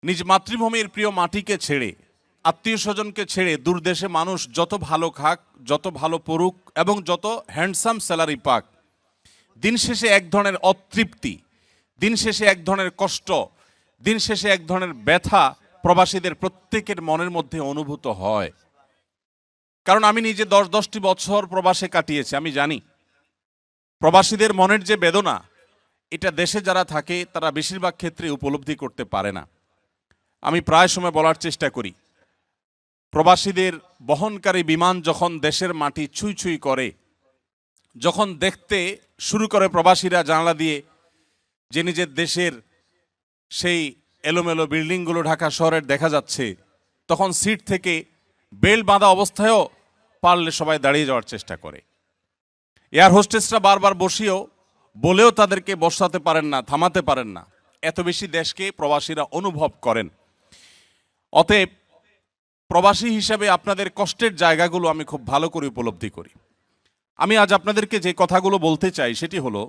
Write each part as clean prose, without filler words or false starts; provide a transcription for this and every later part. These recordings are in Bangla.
নিজ মাতৃভূমির প্রিয় মাটিকে ছেড়ে, আত্মীয় স্বজনকে ছেড়ে দূরদেশে মানুষ যত ভালো খাক, যত ভালো পড়ুক এবং যত হ্যান্ডসাম স্যালারি পাক, দিন শেষে এক ধরনের অতৃপ্তি, দিন শেষে এক ধরনের কষ্ট, দিন শেষে এক ধরনের ব্যথা প্রবাসীদের প্রত্যেকের মনের মধ্যে অনুভূত হয়। কারণ আমি নিজে 10টি বছর প্রবাসে কাটিয়েছি, আমি জানি প্রবাসীদের মনের যে বেদনা, এটা দেশে যারা থাকে তারা বেশিরভাগ ক্ষেত্রে উপলব্ধি করতে পারে না। আমি প্রায় সময় বলার চেষ্টা করি, প্রবাসীদের বহনকারী বিমান যখন দেশের মাটি ছুঁই ছুঁই করে, যখন দেখতে শুরু করে প্রবাসীরা জানালা দিয়ে যে নিজের দেশের সেই এলোমেলো বিল্ডিংগুলো ঢাকা শহরের দেখা যাচ্ছে, তখন সিট থেকে বেল্ট বাঁধা অবস্থায়ও পারলে সবাই দাঁড়িয়ে যাওয়ার চেষ্টা করে। এয়ার হোস্টেসরা বারবার বলেও তাদেরকে বসাতে পারেন না, থামাতে পারেন না। এত বেশি দেশকে প্রবাসীরা অনুভব করেন। অতএব প্রবাসী হিসাবে আপনাদের কষ্টের জায়গাগুলো আমি খুব ভালো করে উপলব্ধি করি। আমি আজ আপনাদেরকে যে কথাগুলো বলতে চাই সেটি হলো,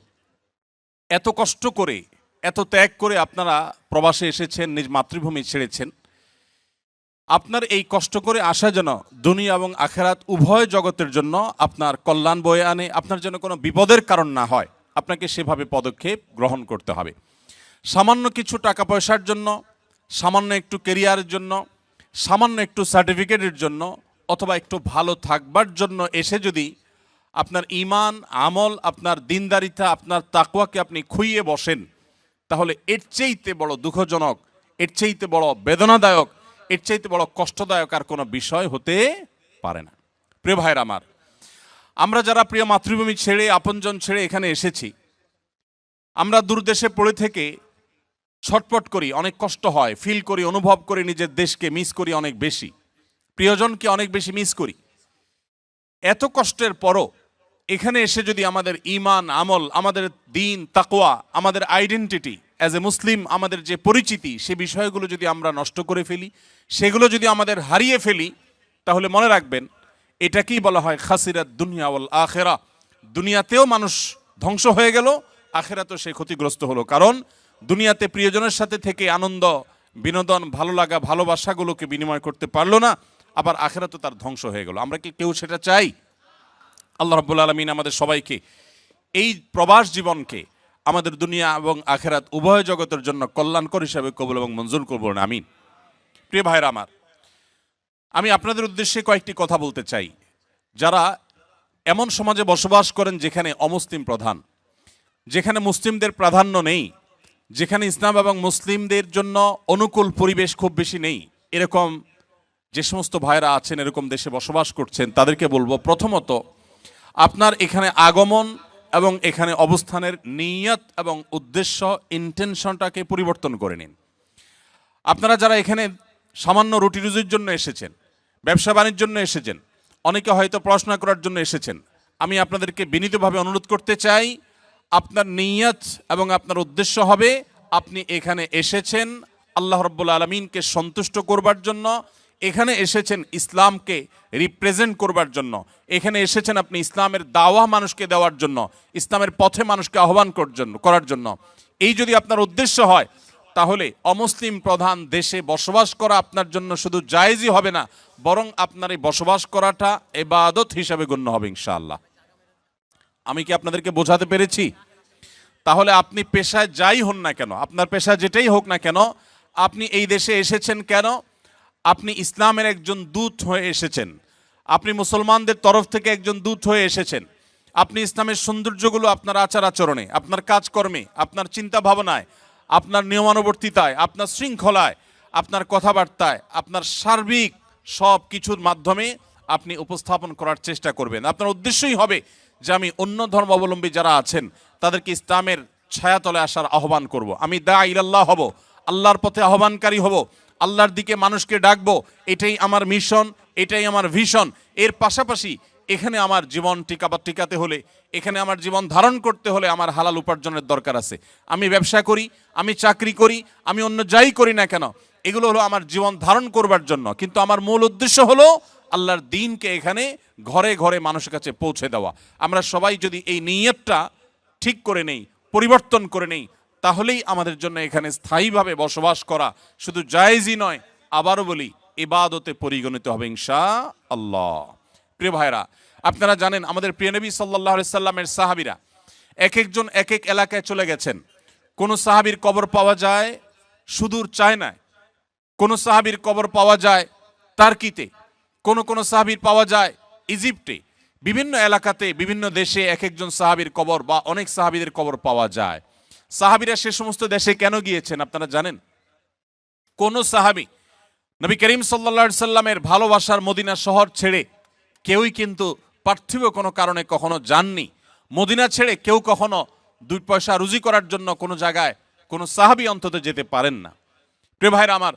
এত কষ্ট করে, এত ত্যাগ করে আপনারা প্রবাসে এসেছেন, নিজ মাতৃভূমি ছেড়েছেন। আপনার এই কষ্ট করে আসা যেন দুনিয়া এবং আখেরাত উভয় জগতের জন্য আপনার কল্যাণ বয়ে আনে, আপনার যেন কোনো বিপদের কারণ না হয়, আপনাকে সেভাবে পদক্ষেপ গ্রহণ করতে হবে। সামান্য কিছু টাকা পয়সার জন্য, সামান্য একটু কেরিয়ারের জন্য, সামান্য একটু সার্টিফিকেটের জন্য অথবা একটু ভালো থাকবার জন্য এসে যদি আপনার ঈমান, আমল, আপনার দিনদারিতা, আপনার তাকওয়াকে আপনি খুইয়ে বসেন, তাহলে এর চাইতে বড় দুঃখজনক, এর চাইতে বড় বেদনাদায়ক, এর চাইতে বড় কষ্টদায়ক আর কোনো বিষয় হতে পারে না। প্রিয় ভাইয়ের আমার, আমরা যারা প্রিয় মাতৃভূমি ছেড়ে, আপনজন ছেড়ে এখানে এসেছি, আমরা দূরদেশে পড়ে থেকে ছটপট করি, অনেক কষ্ট হয়, ফিল করি, অনুভব করি, নিজের দেশকে মিস করি অনেক বেশি, প্রিয়জনকে অনেক বেশি মিস করি। এত কষ্টের পরও এখানে এসে যদি আমাদের ঈমান, আমল, আমাদের দিন, তাকওয়া, আমাদের আইডেন্টিটি অ্যাজ এ মুসলিম, আমাদের যে পরিচিতি, সে বিষয়গুলো যদি আমরা নষ্ট করে ফেলি, সেগুলো যদি আমাদের হারিয়ে ফেলি, তাহলে মনে রাখবেন এটাকেই বলা হয় খাসিরাত দুনিয়া ওয়াল আখিরা। দুনিয়াতেও মানুষ ধ্বংস হয়ে গেল, আখিরাতেও সে ক্ষতিগ্রস্ত হলো। কারণ দুনিয়াতে প্রিয়জনের সাথে থেকে আনন্দ, বিনোদন, ভালো লাগা, ভালোবাসাগুলোকে বিনিময় করতে পারলো না, আবার আখিরাতেও তার ধ্বংস হয়ে গেল। আমরা কি কেউ সেটা চাই? আল্লাহ রাব্বুল আলামিন আমাদের সবাইকে এই প্রবাস জীবনকে আমাদের দুনিয়া এবং আখিরাত উভয় জগতের জন্য কল্যাণকর হিসাবে কবুল এবং মঞ্জুর করবেন, আমিন। প্রিয় ভাইরা আমার, আমি আপনাদের উদ্দেশ্যে কয়েকটি কথা বলতে চাই। যারা এমন সমাজে বসবাস করেন যেখানে অমুসলিম প্রধান, যেখানে মুসলিমদের প্রাধান্য নেই, যেখানে ইসলাম এবং মুসলিমদের জন্য অনুকূল পরিবেশ খুব বেশি নেই, এরকম যে সমস্ত ভাইরা আছেন, এরকম দেশে বসবাস করছেন, তাদেরকে বলবো, প্রথমত আপনার এখানে আগমন এবং এখানে অবস্থানের নিয়ত এবং উদ্দেশ্য, ইন্টেনশনটাকে পরিবর্তন করে নিন। আপনারা যারা এখানে সামান্য রুটি রুজির জন্য এসেছেন, ব্যবসা বাণিজ্যের জন্য এসেছেন, অনেকে হয়তো পড়াশোনা করার জন্য এসেছেন, আমি আপনাদেরকে বিনীতভাবে অনুরোধ করতে চাই, আপনার নিয়ত এবং আপনার উদ্দেশ্য হবে আপনি এখানে এসেছেন আল্লাহ রাব্বুল আলামিনকে সন্তুষ্ট করবার জন্য, এখানে এসেছেন ইসলামকে রিপ্রেজেন্ট করবার জন্য, এখানে এসেছেন আপনি ইসলামের দাওয়া মানুষকে দেওয়ার জন্য, ইসলামের পথে মানুষকে আহ্বান করার জন্য। এই যদি আপনার উদ্দেশ্য হয়, তাহলে অমুসলিম প্রধান দেশে বসবাস করা আপনার জন্য শুধু জায়েজই হবে না, বরং আপনার এই বসবাস করাটা ইবাদত হিসাবে গণ্য হবে ইনশাআল্লাহ। আমি কি আপনাদেরকে বোঝাতে পেরেছি? তাহলে আপনি পেশায় যাই হন না কেন, আপনার পেশা যেটাই হোক না কেন, আপনি এই দেশে এসেছেন কেন? আপনি ইসলামের একজন দূত হয়ে এসেছেন, আপনি মুসলমানদের তরফ থেকে একজন দূত হয়ে এসেছেন। আপনি ইসলামের সৌন্দর্যগুলো আপনার আচার আচরণে, আপনার কাজকর্মে, আপনার চিন্তা ভাবনায়, আপনার নিয়মানুবর্তিতায়, আপনার শৃঙ্খলায়, আপনার কথাবার্তায়, আপনার সার্বিক সব কিছুর মাধ্যমে আপনি উপস্থাপন করার চেষ্টা করবেন। আপনার উদ্দেশ্যই হবে যে আমি অন্য ধর্মাবলম্বী যারা আছেন তাদেরকে ইসলামের ছায়াতলে আসার আহ্বান করব, আমি দা ইলাল্লাহ হব, আল্লাহর পথে আহ্বানকারী হব, আল্লাহর দিকে মানুষকে ডাকবো। এটাই আমার মিশন, এটাই আমার ভিশন। এর পাশাপাশি এখানে আমার জীবন টিকাতে হলে, এখানে আমার জীবন ধারণ করতে হলে আমার হালাল উপার্জনের দরকার আছে। আমি ব্যবসা করি, আমি চাকরি করি, আমি অন্য যাই করি না কেন, এগুলো হলো আমার জীবন ধারণ করবার জন্য, কিন্তু আমার মূল উদ্দেশ্য হলো আল্লাহর দ্বীনকে এখানে ঘরে ঘরে মানুষের কাছে পৌঁছে দেওয়া। আমরা সবাই যদি এই নিয়তটা ঠিক করে নেই, পরিবর্তন করে নেই, তাহলেই আমাদের জন্য এখানে স্থায়ীভাবে বসবাস করা শুধু জায়েজই নয়, আবারও বলি ইবাদতে পরিগণিত হবে ইনশাআল্লাহ। প্রিয় ভাইরা, আপনারা জানেন আমাদের প্রিয় নবী সাল্লাল্লাহু আলাইহি সাল্লামের সাহাবীরা এক একজন এক এক এলাকায় চলে গেছেন। কোন সাহাবীর কবর পাওয়া যায় সুদূর চায়নায়, কোন সাহাবীর কবর পাওয়া যায় টার্কিতে, কোন কোন সাহাবীর পাওয়া যায় ইজিপ্টে। বিভিন্ন এলাকাতে বিভিন্ন দেশে এক একজন সাহাবীর কবর বা অনেক সাহাবীদের কবর পাওয়া যায়। সাহাবীরা সে সমস্ত দেশে কেন গিয়েছেন আপনারা জানেন? কোন সাহাবী নবী করিম সাল্লাল্লাহু আলাইহি সাল্লামের ভালোবাসার মদিনা শহর ছেড়ে কেউই কিন্তু পার্থিব কোনো কারণে কখনো যাননি। মদিনা ছেড়ে কেউ কখনো 2 পয়সা রুজি করার জন্য কোনো জায়গায় কোনো সাহাবী অন্তত যেতে পারেন না। প্রিয় ভাইরা আমার,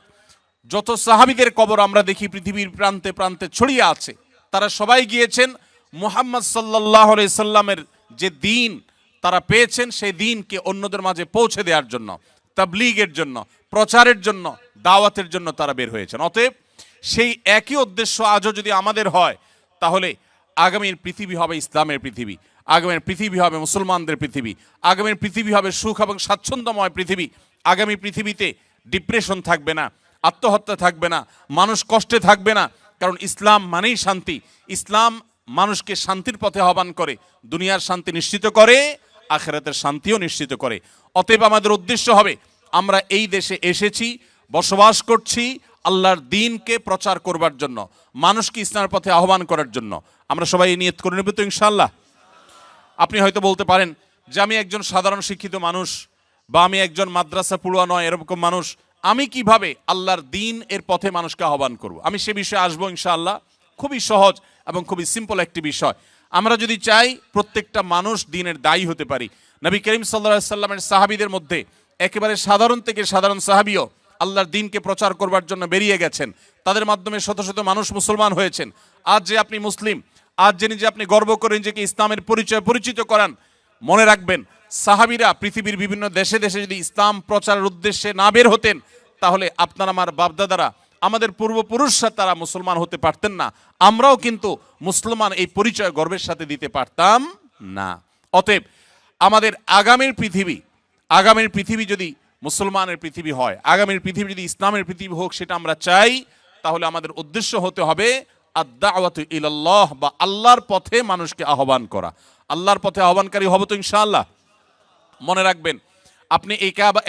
যত সাহাবীদের কবর আমরা দেখি পৃথিবীর প্রান্তে প্রান্তে ছড়িয়ে আছে, তারা সবাই গিয়েছেন মুহাম্মদ সাল্লাল্লাহু আলাইহি সাল্লামের যে দিন তারা পেয়েছেন সেই দিনকে অন্যদের মাঝে পৌঁছে দেওয়ার জন্য, তাবলীগের জন্য, প্রচারের জন্য, দাওয়াতের জন্য তারা বের হয়েছেন। অতএব সেই একই উদ্দেশ্য আজও যদি আমাদের হয়, তাহলে আগামীর পৃথিবী হবে ইসলামের পৃথিবী, আগামীর পৃথিবী হবে মুসলমানদের পৃথিবী, আগামীর পৃথিবী হবে সুখ এবং স্বাচ্ছন্দ্যময় পৃথিবী। আগামী পৃথিবীতে ডিপ্রেশন থাকবে না, আত্মহত্যা থাকবে না, মানুষ কষ্টে থাকবে না। কারণ ইসলাম মানেই শান্তি। ইসলাম মানুষকে শান্তির পথে আহ্বান করে, দুনিয়ার শান্তি নিশ্চিত করে, আখিরাতের শান্তিও নিশ্চিত করে। অতএব আমাদের উদ্দেশ্য হবে আমরা এই দেশে এসেছি, বসবাস করছি আল্লাহর দ্বীনকে প্রচার করবার জন্য, মানুষকে ইসলামের পথে আহ্বান করার জন্য। আমরা সবাই নিয়ত করে নেব তো ইনশাআল্লাহ। আপনি হয়তো বলতে পারেন যে আমি একজন সাধারণ শিক্ষিত মানুষ বা আমি একজন মাদ্রাসা পড়ুয়া নয় এরকম মানুষ, আমি কিভাবে আল্লাহর দ্বীন এর পথে মানুষকে আহ্বান করব? আমি সে বিষয়ে আসবো ইনশাআল্লাহ। খুবই সহজ এবং খুবই সিম্পল একটি বিষয়। আমরা যদি চাই প্রত্যেকটা মানুষ দ্বীনের দায়ী হতে পারি। নবী করিম সাল্লাল্লাহু আলাইহি সাল্লামের সাহাবীদের মধ্যে একেবারে সাধারণ থেকে সাধারণ সাহাবীও আল্লাহর দ্বীনকে প্রচার করবার জন্য বেরিয়ে গেছেন। তাদের মাধ্যমে শত শত মানুষ মুসলমান হয়েছেন। আজ যে আপনি মুসলিম, আজ যে নিজে আপনি গর্ব করেন যে ইসলামের পরিচয় পরিচিত করান, মনে রাখবেন সাহাবীরা পৃথিবীর বিভিন্ন দেশে দেশে যদি ইসলাম প্রচারের উদ্দেশ্যে না বের হতেন, তাহলে আপনার আমার বাপদাদারা, আমাদের পূর্বপুরুষরা তারা মুসলমান হতে পারতেন না। আমরাও কিন্তু মুসলমান এই পরিচয় গর্বের সাথে দিতে পারতাম না। অতএব আমাদের আগামীর পৃথিবী যদি মুসলমানের পৃথিবী হয়, আগামীর পৃথিবী যদি ইসলামের পৃথিবী হোক, সেটা আমরা চাই, তাহলে আমাদের উদ্দেশ্য হতে হবে আদ-দাওয়াতু ইলাল্লাহ, বা আল্লাহর পথে মানুষকে আহ্বান করা। আল্লাহর পথে আহ্বানকারী হব তো ইনশাআল্লাহ। মনে রাখবেন, আপনি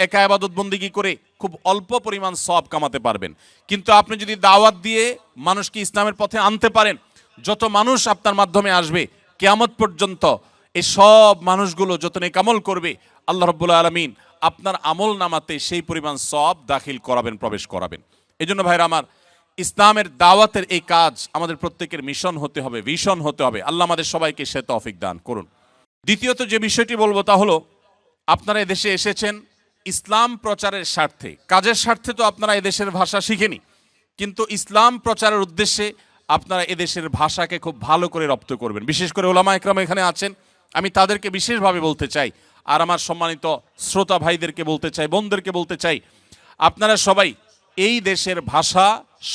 একা ইবাদত বন্দেগী করে খুব অল্প পরিমাণ সওয়াব কামাতে পারবেন, কিন্তু আপনি যদি দাওয়াত দিয়ে মানুষকে ইসলামের পথে আনতে পারেন, যত মানুষ আপনার মাধ্যমে আসবে কিয়ামত পর্যন্ত, এই সব মানুষগুলো যত নেক আমল করবে, আল্লাহ রাব্বুল আলামিন আপনার আমল নামাতে সেই পরিমাণ সওয়াব দাখিল করাবেন, প্রবেশ করাবেন। এজন্য ভাইরা আমার, ইসলামের দাওয়াতের এই কাজ আমাদের প্রত্যেকের মিশন হতে হবে, ভিশন হতে হবে। আল্লাহ আমাদের সবাইকে সে তৌফিক দান করুন। দ্বিতীয়ত যে বিষয়টি বলবো তা হলো, আপনারা এদেশে এসেছেন ইসলাম প্রচারের স্বার্থে, কাজের স্বার্থে তো আপনারা এদেশের ভাষা শিখেনি, কিন্তু ইসলাম প্রচারের উদ্দেশ্যে আপনারা এদেশের ভাষাকে খুব ভালো করে রপ্ত করবেন। বিশেষ করে ওলামা একরাম এখানে আছেন, আমি তাদেরকে বিশেষভাবে বলতে চাই, আর আমার সম্মানিত শ্রোতা ভাইদেরকে বলতে চাই, বোনদেরকে বলতে চাই, আপনারা সবাই এই দেশের ভাষা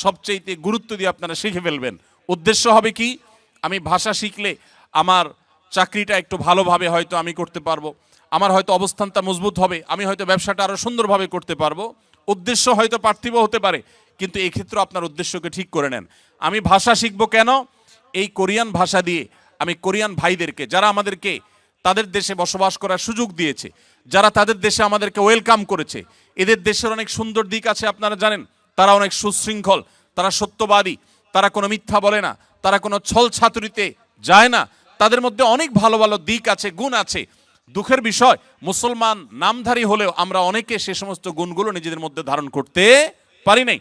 সবচেয়ে গুরুত্ব দিয়ে আপনারা শিখে ফেলবেন। উদ্দেশ্য হবে কি, আমি ভাষা শিখলে আমার চাকরিটা একটু ভালোভাবে হয়তো আমি করতে পারবো, আমার হয়তো অবস্থানটা মজবুত হবে, আমি হয়তো ব্যবসাটা আরো সুন্দরভাবে করতে পারবো। উদ্দেশ্য হয়তো পার্থিব হতে পারে, কিন্তু এই ক্ষেত্রে আপনার উদ্দেশ্যকে ঠিক করে নেন। আমি ভাষা শিখবো কেন? এই কোরিয়ান ভাষা দিয়ে আমি কোরিয়ান ভাইদেরকে, যারা আমাদেরকে তাদের দেশে বসবাস করার সুযোগ দিয়েছে, যারা তাদের দেশে আমাদেরকে ওয়েলকাম করেছে, এদের দেশের অনেক সুন্দর দিক আছে আপনারা জানেন। তারা অনেক সুশৃঙ্খল, তারা সত্যবাদী, তারা কোনো মিথ্যা বলে না, তারা কোনো ছল ছাতুরিতে যায় না, তাদের মধ্যে অনেক ভালো ভালো দিক আছে, গুণ আছে। দুঃখের বিষয়, মুসলমান নামধারী হলেও আমরা অনেকে সে সমস্ত গুণগুলো নিজেদের মধ্যে ধারণ করতে পারি নাই।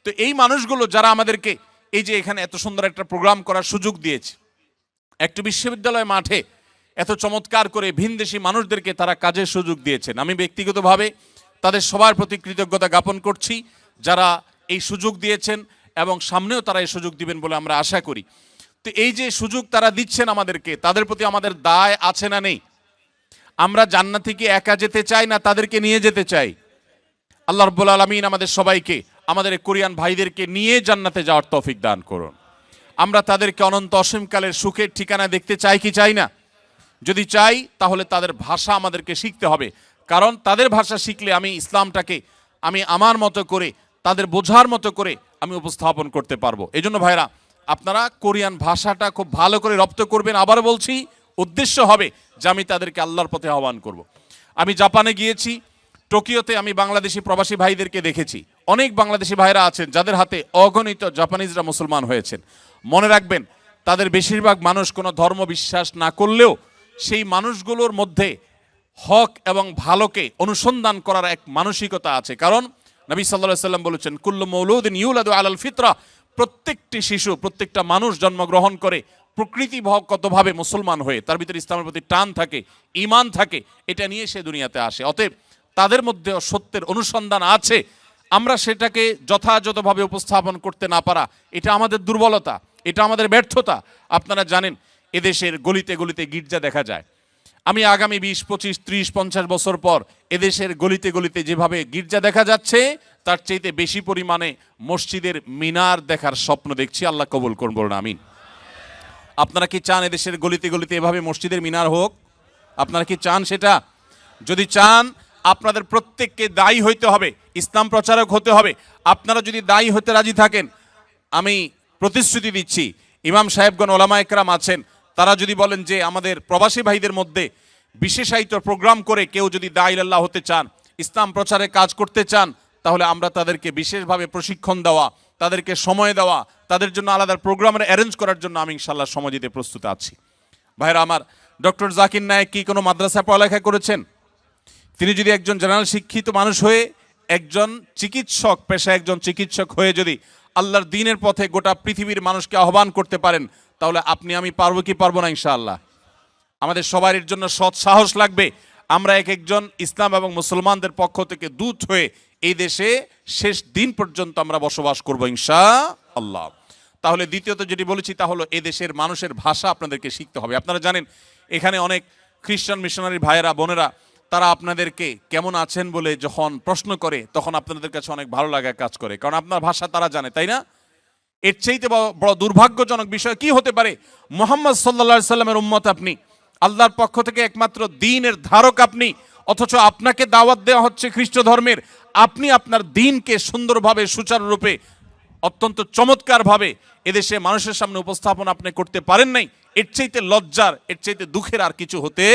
তো এই মানুষগুলো যারা আমাদেরকে এই যে এখানে এত সুন্দর একটা প্রোগ্রাম করার সুযোগ দিয়েছে, একটা বিশ্ববিদ্যালয় মাঠে এত চমৎকার করে ভিনদেশি মানুষদেরকে তারা কাজের সুযোগ দিয়েছেন, আমি ব্যক্তিগতভাবে তাদের সবার প্রতি কৃতজ্ঞতা জ্ঞাপন করছি, যারা এই সুযোগ দিয়েছেন এবং সামনেও তারা এই সুযোগ দিবেন বলে আমরা আশা করি। তো এই যে সুযোগ তারা দিচ্ছেন আমাদেরকে, তাদের প্রতি আমাদের দায় আছে না নেই? আমরা জান্নাতে কি একা যেতে চাই, না তাদেরকে নিয়ে যেতে চাই? আল্লাহ রাব্বুল আলামিন আমাদের সবাইকে, আমাদের কোরিয়ান ভাইদেরকে নিয়ে জান্নাতে যাওয়ার তৌফিক দান করুন। আমরা তাদেরকে অনন্ত অসীমকালের সুখের ঠিকানা দেখতে চাই কি চাই না? যদি চাই, তাহলে তাদের ভাষা আমাদেরকে শিখতে হবে, কারণ তাদের ভাষা শিখলে আমি ইসলামটাকে আমি আমার মতো করে তাদের বোঝার মতো করে আমি উপস্থাপন করতে পারবো। এই জন্য ভাইরা, আপনারা কোরিয়ান ভাষাটা খুব ভালো করে রপ্ত করবেন। আবার বলছি, উদ্দেশ্য হবে যে আমি তাদেরকে আল্লাহর পথে আহ্বান করব। আমি জাপানে গিয়েছি, টোকিওতে আমি বাংলাদেশি প্রবাসী ভাইদেরকে দেখেছি। অনেক বাংলাদেশি ভাইরা আছেন যাদের হাতে অগণিত জাপানিজরা মুসলমান হয়েছেন। মনে রাখবেন, তাদের বেশিরভাগ মানুষ কোনো ধর্ম বিশ্বাস না করলেও সেই মানুষগুলোর মধ্যে হক এবং ভালোকে অনুসন্ধান করার এক মানসিকতা আছে। কারণ নবী সাল্লাল্লাহু আলাইহি ওয়াসাল্লাম বলেছেন, কুল্লু মাউলুদিন ইউলাদু আলাল ফিতরা, প্রত্যেকটি শিশু, প্রত্যেকটা মানুষ জন্মগ্রহণ করে প্রকৃতিগতভাবে মুসলমান হয়ে, তার ভিতরে ইসলামের প্রতি টান থাকে, ঈমান থাকে, এটা নিয়ে সে দুনিয়াতে আসে। অতএব তাদের মধ্যে সত্যের অনুসন্ধান আছে। আমরা সেটাকে যথাযথভাবে উপস্থাপন করতে না পারা, এটা আমাদের দুর্বলতা, এটা আমাদের ব্যর্থতা। আপনারা জানেন, এদেশের গলিতে গলিতে গির্জা দেখা যায়। আমি আগামী 20, 25, 30, 50 বছর পর এদেশের গলিতে গলিতে যেভাবে গির্জা দেখা যাচ্ছে, তার চাইতে বেশি পরিমাণে মসজিদের মিনার দেখার স্বপ্ন দেখছি। আল্লাহ কবুল করুন, বলুন আমিন। আপনারা কি চান এদেশের গলিতে গলিতে এভাবে মসজিদের মিনার হোক? আপনারা কি চান সেটা? যদি চান, আপনাদের প্রত্যেককে দায়ী হইতে হবে, ইসলাম প্রচারক হতে হবে। আপনারা যদি দায়ী হতে রাজি থাকেন, আমি প্রতিশ্রুতি দিচ্ছি, ইমাম সাহেবগণ, ওলামা একরাম আছেন, তারা যদি বলেন যে আমাদের প্রবাসী ভাইদের মধ্যে বিশেষায়িত প্রোগ্রাম করে কেউ যদি দায়ী আল্লাহ হতে চান, ইসলাম প্রচারে কাজ করতে চান, তাহলে আমরা তাদেরকে বিশেষভাবে প্রশিক্ষণ দেওয়া, তাদেরকে সময় দেওয়া, তাদের জন্য আলাদা প্রোগ্রামের অ্যারেঞ্জ করার জন্য আমি ইনশাল্লাহ সময় দিতে প্রস্তুত আছি। ভাইরা আমার, ডক্টর জাকির নায়েক কি কোনো মাদ্রাসায় পড়ালেখা করেছেন? তিনি যদি একজন জেনারেল শিক্ষিত মানুষ হয়ে, একজন চিকিৎসক পেশায় একজন চিকিৎসক হয়ে যদি আল্লাহর দ্বীনের পথে গোটা পৃথিবীর মানুষকে আহ্বান করতে পারেন, তাহলে আপনি আমি পারবো কি পারবো না? ইনশাআল্লাহ। আমাদের সবার এর জন্য সৎ সাহস লাগবে। আমরা এক একজন ইসলাম এবং মুসলমানদের পক্ষ থেকে দূত হয়ে এই দেশে শেষ দিন পর্যন্ত আমরা বসবাস করবো ইনশাআল্লাহ। তাহলে দ্বিতীয়ত যেটি বলেছি, তা হলো এই দেশের মানুষের ভাষা আপনাদেরকে শিখতে হবে। আপনারা জানেন, এখানে অনেক খ্রিস্টান মিশনারি ভাইয়েরা, বোনেরা, তারা আপনাদেরকে কেমন আছেন বলে যখন প্রশ্ন করে, তখন আপনাদের কাছে অনেক ভালো লাগা কাজ করে, কারণ আপনার ভাষা তারা জানে, তাই না? এর চাইতে বড় দুর্ভাগ্যজনক বিষয় কি হতে পারে? মুহাম্মদ সাল্লাল্লাহু আলাইহি সাল্লামের উম্মত আপনি, আল্লাহর পক্ষ থেকে একমাত্র দ্বীনের ধারক আপনি, অথচ আপনাকে দাওয়াত দেওয়া হচ্ছে খ্রিস্ট ধর্মের। আপনি আপনার দ্বীনকে সুন্দরভাবে, সুচারুরূপে, অত্যন্ত চমৎকারভাবে এদেশে মানুষের সামনে উপস্থাপন আপনি করতে পারেন নাই। এর চাইতে লজ্জার, এর চাইতে দুঃখের আর কিছু হতে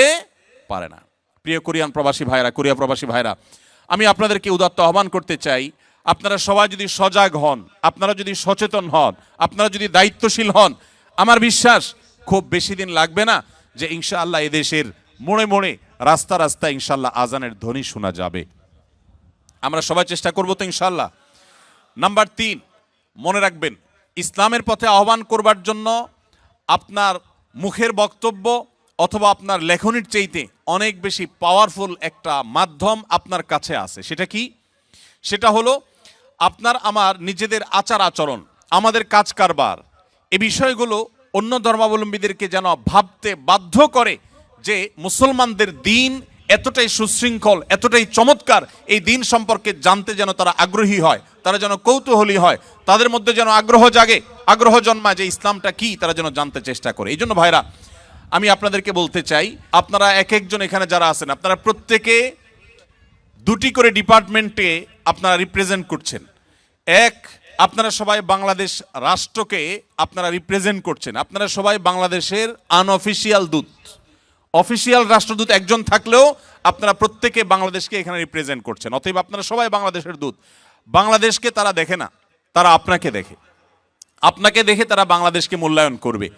পারে না। প্রিয় কোরিয়ান প্রবাসী ভাইরা, কোরিয়া প্রবাসী ভাইরা, আমি আপনাদেরকে উদাত্ত আহ্বান করতে চাই, আপনারা সবাই যদি সজাগ হন, আপনারা যদি সচেতন হন, আপনারা যদি দায়িত্বশীল হন, আমার বিশ্বাস খুব বেশি দিন লাগবে না যে ইনশাআল্লাহ এদেশের মোড়ে মোড়ে, রাস্তা রাস্তায় ইনশাআল্লাহ আজানের ধ্বনি শোনা যাবে। আমরা সবাই চেষ্টা করবো তো ইনশাআল্লাহ। নাম্বার 3, মনে রাখবেন, ইসলামের পথে আহ্বান করবার জন্য আপনার মুখের বক্তব্য অথবা আপনার লেখনির চাইতে অনেক বেশি পাওয়ারফুল একটা মাধ্যম আপনার কাছে আছে। সেটা কি? সেটা হলো আপনার আমার নিজেদের আচার আচরণ, আমাদের কাজ কারবার, এই বিষয়গুলো অন্য ধর্মাবলম্বীদেরকে যেন ভাবতে বাধ্য করে যে মুসলমানদের দিন এতটাই সুশৃঙ্খল, এতটাই চমৎকার, এই দিন সম্পর্কে জানতে যেন তারা আগ্রহী হয়, তারা যেন কৌতূহলী হয়, তাদের মধ্যে যেন আগ্রহ জাগে, আগ্রহ জন্মায় যে ইসলামটা কি, তারা যেন জানতে চেষ্টা করে। এই জন্য ভাইরা, আমি আপনাদেরকে বলতে চাই, আপনারা এক একজন এখানে যারা আছেন, আপনারা প্রত্যেকে 2টি করে ডিপার্টমেন্টে আপনারা রিপ্রেজেন্ট করছেন। এক, আপনারা সবাই বাংলাদেশ রাষ্ট্রকে আপনারা রিপ্রেজেন্ট করছেন। আপনারা সবাই বাংলাদেশের আনঅফিসিয়াল দূত। অফিসিয়াল রাষ্ট্রদূত একজন থাকলেও আপনারা প্রত্যেকে বাংলাদেশকে এখানে রিপ্রেজেন্ট করছেন। অতএব আপনারা সবাই বাংলাদেশের দূত। বাংলাদেশকে তারা দেখে না, তারা আপনাকে দেখে। আপনাকে দেখে তারা বাংলাদেশকে মূল্যায়ন করবে।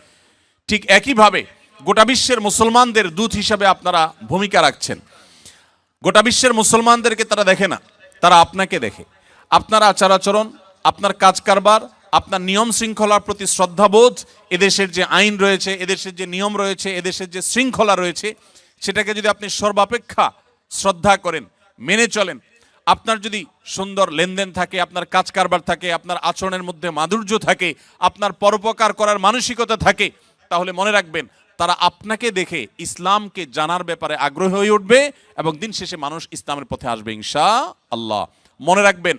ঠিক একইভাবে গোটা বিশ্বের মুসলমানদের দূত হিসাবে আপনারা ভূমিকা রাখছেন। গোটা বিশ্বের মুসলমানদেরকে তারা দেখে না, তারা আপনাকে দেখে। আপনার আচার আচরণ, আপনার কাজ কারবার, আপনার নিয়ম শৃঙ্খলার প্রতি শ্রদ্ধাবোধ, এদেশের যে আইন রয়েছে, এদেশের যে নিয়ম রয়েছে, এদেশের যে শৃঙ্খলা রয়েছে, সেটাকে যদি আপনি সর্বাপেক্ষা শ্রদ্ধা করেন, মেনে চলেন, আপনার যদি সুন্দর লেনদেন থাকে, আপনার কাজ কারবার থাকে, আপনার আচরণের মধ্যে মাধুর্য থাকে, আপনার পরোপকার করার মানসিকতা থাকে, তাহলে মনে রাখবেন, তারা আপনাকে দেখে ইসলামকে জানার ব্যাপারে আগ্রহী হয়ে উঠবে এবং দিন শেষে মানুষ ইসলামের পথে আসবে ইনশাআল্লাহ। মনে রাখবেন,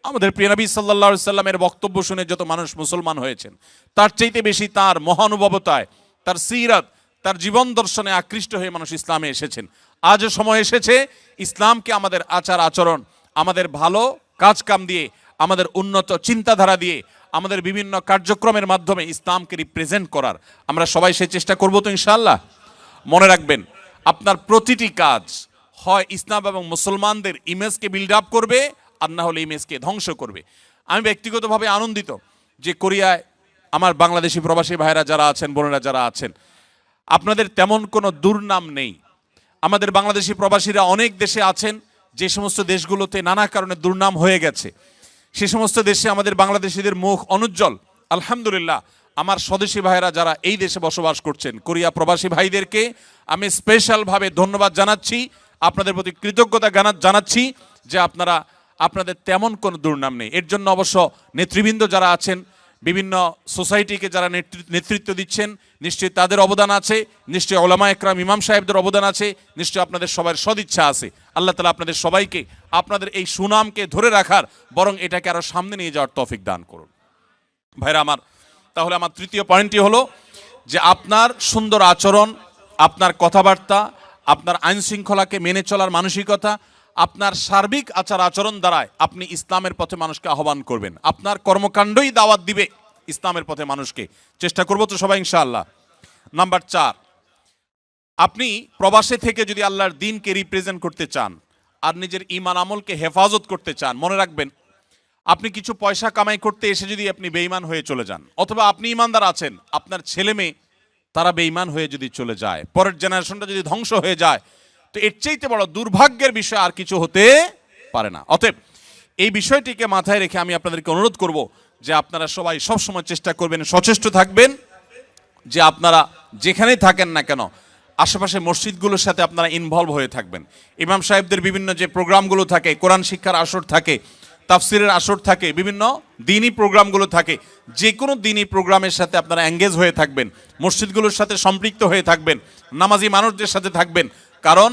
আমাদের প্রিয় নবী সাল্লাল্লাহু আলাইহি সাল্লামের বক্তব্য শুনে যত মানুষ মুসলমান হয়েছেন, তার চাইতে বেশি তার মহানুভবতায়, তার সিরাত, তার জীবন দর্শনে আকৃষ্ট হয়ে মানুষ ইসলামে এসেছেন। আজও সময় এসেছে ইসলামকে আমাদের আচার আচরণ, আমাদের ভালো কাজ কাম দিয়ে, আমাদের উন্নত চিন্তাধারা দিয়ে, আমাদের বিভিন্ন কার্যক্রমের মাধ্যমে ইসলামকে রিপ্রেজেন্ট করার আমরা সবাই সেই চেষ্টা করব তো ইনশাআল্লাহ। মনে রাখবেন, আপনার প্রতিটি কাজ হয় ইসলাম এবং মুসলমানদের ইমেজকে বিল্ড আপ করবে, আর না হলে ইমেজকে ধ্বংস করবে। আমি ব্যক্তিগতভাবে আনন্দিত যে কোরিয়ায় আমার বাংলাদেশি প্রবাসী ভাইরা যারা আছেন, বোনেরা যারা আছেন, আপনাদের তেমন কোনো দুর্নাম নেই। আমাদের বাংলাদেশি প্রবাসীরা অনেক দেশে আছেন, যে সমস্ত দেশগুলোতে নানা কারণে দুর্নাম হয়ে গেছে, সে সমস্ত দেশে আমাদের বাংলাদেশিদের মুখ অনুজ্জ্বল। আলহামদুলিল্লাহ, আমার স্বদেশী ভাইরা যারা এই দেশে বসবাস করছেন, কোরিয়া প্রবাসী ভাইদেরকে আমি স্পেশালভাবে ধন্যবাদ জানাচ্ছি, আপনাদের প্রতি কৃতজ্ঞতা জানাচ্ছি যে আপনাদের তেমন কোনো দুর্নাম নেই। এর জন্য অবশ্য নেতৃবৃন্দ যারা আছেন, বিভিন্ন সোসাইটিকে যারা নেতৃত্ব দিচ্ছেন, নিশ্চয়ই তাদের অবদান আছে, নিশ্চয়ই ওলামা একরাম ইমাম সাহেবদের অবদান আছে, নিশ্চয়ই আপনাদের সবার সদিচ্ছা আছে। আল্লাহ তাআলা আপনাদের সবাইকে আপনাদের এই সুনামকে ধরে রাখার, বরং এটাকে আরো সামনে নিয়ে যাওয়ার তৌফিক দান করুন। ভাইরা আমার, তাহলে আমার তৃতীয় পয়েন্টটি হলো যে আপনার সুন্দর আচরণ, আপনার কথাবার্তা, আপনার আইন শৃঙ্খলাকে মেনে চলার মানসিকতা, আপনার সার্বিক আচার আচরণ দ্বারায় আপনি ইসলামের পথে মানুষকে আহ্বান করবেন। আপনার কর্মকাণ্ডই দাওয়াত দিবে ইসলামের পথে মানুষকে। চেষ্টা করবো তো সবাই ইনশাআল্লাহ। নাম্বার 4, আপনি প্রবাসে থেকে যদি আল্লাহর দ্বীনকে রিপ্রেজেন্ট করতে চান আর নিজের ঈমান আমলকে হেফাজত করতে চান, মনে রাখবেন, আপনি কিছু পয়সা কামাই করতে এসে যদি আপনি বেঈমান হয়ে চলে যান, অথবা আপনি ঈমানদার আছেন, আপনার ছেলে মেয়ে তারা বেঈমান হয়ে যদি চলে যায়, পরের জেনারেশনটা যদি ধ্বংস হয়ে যায়, তো এর চাইতে বড় দুর্ভাগ্যের বিষয় আর কিছু হতে পারে না। অতএব এই বিষয়টিকে মাথায় রেখে আমি আপনাদেরকে অনুরোধ করব যে আপনারা সবাই সবসময় চেষ্টা করবেন, সচেষ্ট থাকবেন যে আপনারা যেখানেই থাকেন না কেন আশেপাশে মসজিদগুলোর সাথে আপনারা ইনভলভ হয়ে থাকবেন। ইমাম সাহেবদের বিভিন্ন যে প্রোগ্রামগুলো থাকে, কোরআন শিক্ষার আসর থাকে, তাফসিরের আসর থাকে, বিভিন্ন দ্বীনি প্রোগ্রামগুলো থাকে, যে কোনো দ্বীনি প্রোগ্রামের সাথে আপনারা এঙ্গেজ হয়ে থাকবেন, মসজিদগুলোর সাথে সম্পৃক্ত হয়ে থাকবেন, নামাজি মানুষদের সাথে থাকবেন। কারণ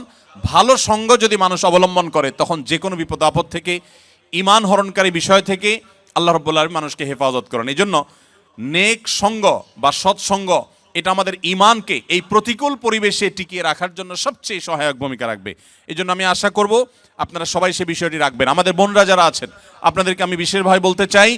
ভালো সঙ্গ যদি মানুষ অবলম্বন করে, তখন যে কোনো বিপদ আপদ থেকে, ঈমান হরণকারী বিষয় থেকে আল্লাহ রাব্বুল আলামিন মানুষকে হেফাজত করেন। এই জন্য নেক সঙ্গ বা সৎসঙ্গ এটা আমাদের ঈমানকে এই প্রতিকূল পরিবেশে টিকিয়ে রাখার জন্য সবচেয়ে সহায়ক ভূমিকা রাখবে। এই জন্য আমি আশা করব আপনারা সবাই সে বিষয়টি রাখবেন। আমাদের বোনরা যারা আছেন, আপনাদেরকে আমি বিশেষভাবে বলতে চাই,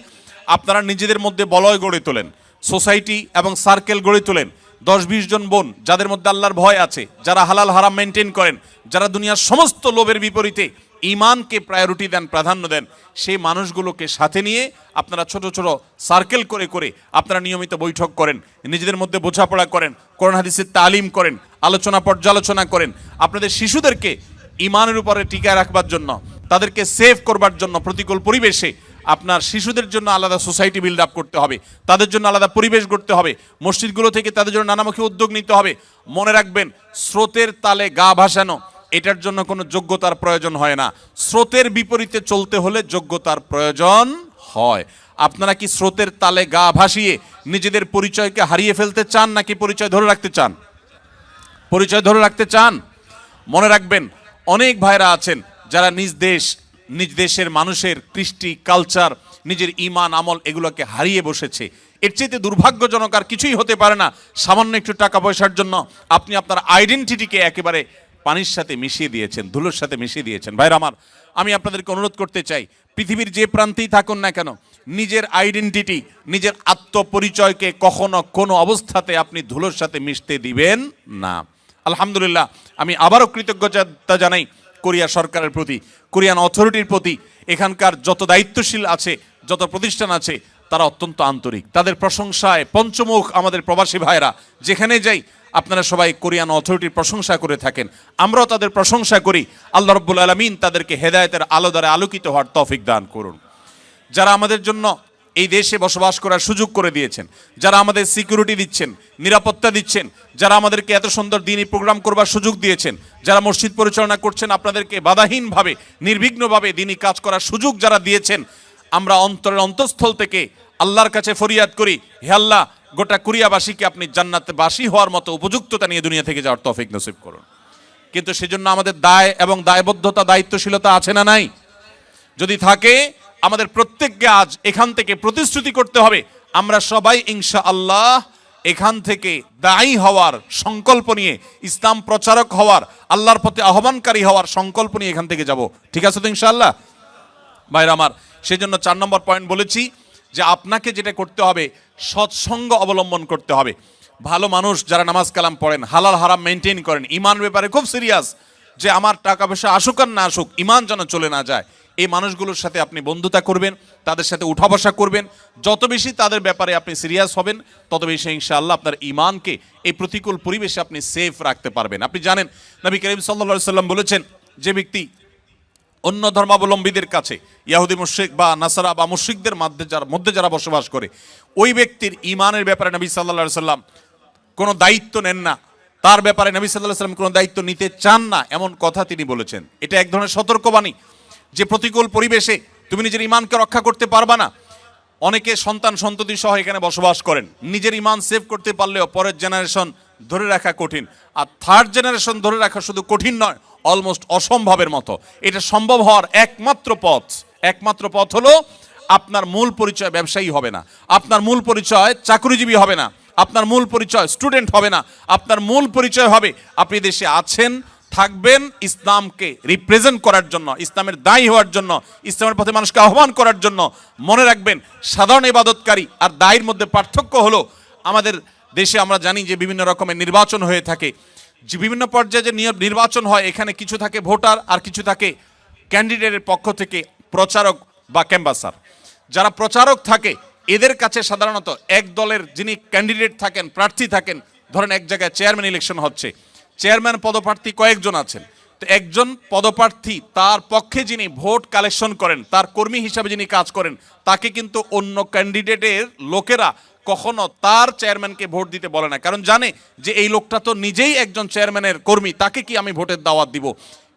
আপনারা নিজেদের মধ্যে বলয় গড়ে তোলেন, সোসাইটি এবং সার্কেল গড়ে তোলেন। 10-20 জন বোন যাদের মধ্যে আল্লাহর ভয় আছে, যারা হালাল হারাম মেনটেন করেন, যারা দুনিয়ার সমস্ত লোভের বিপরীতে ঈমানকে প্রায়োরিটি দেন, প্রাধান্য দেন, সেই মানুষগুলোকে সাথে নিয়ে আপনারা ছোট ছোট সার্কেল করে করে আপনারা নিয়মিত বৈঠক করেন, নিজেদের মধ্যে বোঝাপড়া করেন, কোরআন হাদিসের তালিম করেন, আলোচনা পর্যালোচনা করেন। আপনাদের শিশুদেরকে ঈমানের উপরে টিকায় রাখবার জন্য, তাদেরকে সেভ করবার জন্য প্রতিকূল পরিবেশে আপনার শিশুদের জন্য আলাদা সোসাইটি বিল্ড আপ করতে হবে, তাদের জন্য আলাদা পরিবেশ গড়তে হবে, মসজিদগুলো থেকে তাদের জন্য নানামুখী উদ্যোগ নিতে হবে। মনে রাখবেন, স্রোতের তালে গা ভাসানো এটার জন্য কোনো যোগ্যতার প্রয়োজন হয় না, স্রোতের বিপরীতে চলতে হলে যোগ্যতার প্রয়োজন হয়। আপনারা কি স্রোতের তালে গা ভাসিয়ে নিজেদের পরিচয়কে হারিয়ে ফেলতে চান, নাকি পরিচয় ধরে রাখতে চান? পরিচয় ধরে রাখতে চান। মনে রাখবেন, অনেক ভাইরা আছেন যারা নিজ দেশের মানুষের কৃষ্টি, কালচার, নিজের ঈমান আমল এগুলোকে হারিয়ে বসেছে। এর চাইতে দুর্ভাগ্যজনক আর কিছুই হতে পারে না। সামান্য একটু টাকা পয়সার জন্য আপনি আপনার আইডেন্টিটিকে একেবারে পানির সাথে মিশিয়ে দিয়েছেন, ধুলোর সাথে মিশিয়ে দিয়েছেন। ভাইরা আমার, আমি আপনাদেরকে অনুরোধ করতে চাই, পৃথিবীর যে প্রান্তেই থাকুন না কেন, নিজের আইডেন্টিটি, নিজের আত্মপরিচয়কে কখনো কোনো অবস্থাতে আপনি ধুলোর সাথে মিশতে দিবেন না। আলহামদুলিল্লাহ, আমি আবারও কৃতজ্ঞতা জানাই কোরিয়া সরকারের প্রতি, কোরিয়ান অথরিটির প্রতি। এখানকার যত দায়িত্বশীল আছে, যত প্রতিষ্ঠান আছে, তারা অত্যন্ত আন্তরিক। তাদের প্রশংসায় পঞ্চমুখ আমাদের প্রবাসী ভাইরা। যেখানে যাই আপনারা সবাই কোরিয়ান অথরিটির প্রশংসা করে থাকেন, আমরাও তাদের প্রশংসা করি। আল্লাহ রাব্বুল আলামিন তাদেরকে হেদায়েতের আলো দ্বারা আলোকিত হওয়ার তৌফিক দান করুন। যারা আমাদের জন্য এই দেশে বসবাস করার সুযোগ করে দিয়েছেন, যারা আমাদের সিকিউরিটি দিচ্ছেন, নিরাপত্তা দিচ্ছেন, যারা আমাদেরকে এত সুন্দর দ্বীনি প্রোগ্রাম করবার সুযোগ দিয়েছেন, যারা মসজিদ পরিচালনা করছেন, আপনাদেরকে বাধাহীনভাবে নির্বিঘ্নভাবে দ্বীনি কাজ করার সুযোগ যারা দিয়েছেন, আমরা অন্তরের অন্তঃস্থল থেকে আল্লাহর কাছে ফরিয়াদ করি, হে আল্লাহ, গোটা কোরিয়াবাসীকে আপনি জান্নাতবাসী হওয়ার মতো উপযুক্ততা নিয়ে দুনিয়া থেকে যাওয়ার তৌফিক নসিব করুন। কিন্তু সেজন্য আমাদের দায় এবং দায়বদ্ধতা, দায়িত্বশীলতা আছে না নাই? যদি থাকে, আমাদের প্রত্যেককে আজ এখান থেকে প্রতিশ্রুতি করতে হবে, আমরা সবাই ইনশাআল্লাহ এখান থেকে দায়ী হওয়ার সংকল্প নিয়ে, ইসলাম প্রচারক হওয়ার, আল্লাহর পথে আহ্বানকারী হওয়ার সংকল্প নিয়ে এখান থেকে যাব। ঠিক আছে তো ইনশাআল্লাহ ভাইরা আমার? সেজন্য 4 নম্বর পয়েন্ট বলেছি যে আপনাকে যেটা করতে হবে, সৎসঙ্গ অবলম্বন করতে হবে। ভালো মানুষ যারা নামাজ কালাম পড়েন, হালাল হারাম মেনটেন করেন, ইমান ব্যাপারে খুব সিরিয়াস, যে আমার টাকা পয়সা আসুক আর না আসুক ইমান যেন চলে না যায়, এই মানুষগুলোর সাথে আপনি বন্ধুতা করবেন, তাদের সাথে উঠা বসা করবেন। যত বেশি তাদের ব্যাপারে আপনি সিরিয়াস হবেন, তত বেশি ইনশাআল্লাহ আপনার ইমানকে এই প্রতিকূল পরিবেশে আপনি সেফ রাখতে পারবেন। আপনি জানেন নবী করিম সাল্লাল্লাহু আলাইহি সাল্লাম বলেছেন, যে ব্যক্তি অন্য ধর্মাবলম্বীদের কাছে, ইহুদি মুশরিক বা নাসারা বা মুশরিকদের মধ্যে যারা বসবাস করে, ওই ব্যক্তির ইমানের ব্যাপারে নবী সাল্লাল্লাহু আলাইহি সাল্লাম কোনো দায়িত্ব নেন না, তার ব্যাপারে নবী সাল্লাল্লাহু আলাইহি সাল্লাম কোনো দায়িত্ব নিতে চান না, এমন কথা তিনি বলেছেন। এটা এক ধরনের সতর্কবাণী যে প্রতিকূল পরিবেশে তুমি নিজের ইমানকে রক্ষা করতে পারবা না। অনেকে সন্তান সন্ততি সহ এখানে বসবাস করেন, নিজের ইমান সেভ করতে পারলেও পরের জেনারেশন ধরে রাখা কঠিন, আর থার্ড জেনারেশন ধরে রাখা শুধু কঠিন নয়, অলমোস্ট অসম্ভবের মতো। এটা সম্ভব হওয়ার একমাত্র পথ হলো আপনার মূল পরিচয় ব্যবসায়ী হবে না, আপনার মূল পরিচয় চাকরিজীবী হবে না, আপনার মূল পরিচয় স্টুডেন্ট হবে না, আপনার মূল পরিচয় হবে আপনি দেশে আছেন, থাকবেন ইসলামকে রিপ্রেজেন্ট করার জন্য, ইসলামের দায়ী হওয়ার জন্য, ইসলামের পথে মানুষকে আহ্বান করার জন্য। মনে রাখবেন, সাধারণ ইবাদতকারী আর দায়ীর মধ্যে পার্থক্য হলো, আমাদের দেশে আমরা জানি যে বিভিন্ন রকমের নির্বাচন হয়ে থাকে, যে বিভিন্ন পর্যায়ে যে নির্বাচন হয়, এখানে কিছু থাকে ভোটার আর কিছু থাকে ক্যান্ডিডেটের পক্ষ থেকে প্রচারক বা ক্যাম্বাসার। যারা প্রচারক থাকে এদের কাছে সাধারণত এক দলের যিনি ক্যান্ডিডেট থাকেন, প্রার্থী থাকেন, ধরেন এক জায়গায় চেয়ারম্যান ইলেকশন হচ্ছে, চেয়ারম্যান পদপ্রার্থী কয়েকজন আছেন, তো একজন পদপ্রার্থী তার পক্ষে যিনি ভোট কালেকশন করেন, তার কর্মী হিসাবে যিনি কাজ করেন, তাকে কিন্তু অন্য ক্যান্ডিডেটের লোকেরা কখনো তার চেয়ারম্যানকে ভোট দিতে বলে না, কারণ জানে যে এই লোকটা তো নিজেই একজন চেয়ারম্যানের কর্মী, তাকে কি আমি ভোটের দাওয়াত দিব।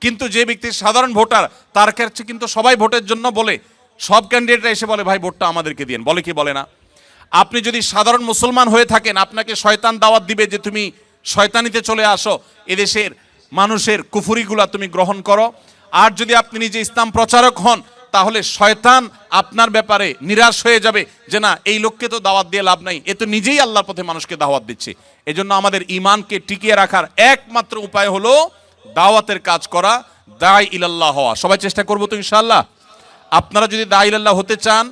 কিন্তু যে ব্যক্তি সাধারণ ভোটার, তার কাছে কিন্তু সবাই ভোটের জন্য বলে, সব ক্যান্ডিডেটরা এসে বলে ভাই ভোটটা আমাদেরকে দিয়েন, বলে কি বলে না? আপনি যদি সাধারণ মুসলমান হয়ে থাকেন, আপনাকে শয়তান দাওয়াত দিবে যে তুমি শয়তানিতে চলে আসো, এদেশের মানুষের কুফুরিগুলা তুমি গ্রহণ করো। আর যদি আপনি নিজে ইসলাম প্রচারক হন, তাহলে শয়তান আপনার ব্যাপারে নিরাশ হয়ে যাবে যে না, এই লোককে তো দাওয়াত দিয়ে লাভ নাই, এ তো নিজেই আল্লাহর পথে মানুষকে দাওয়াত দিচ্ছে। এজন্য আমাদের ইমানকে টিকিয়ে রাখার একমাত্র উপায় হলো দাওয়াতের কাজ করা, দাঈ ইলাল্লাহ হওয়া। সবাই চেষ্টা করবো তো ইনশাআল্লাহ? আপনারা যদি দাঈ ইলাল্লাহ হতে চান,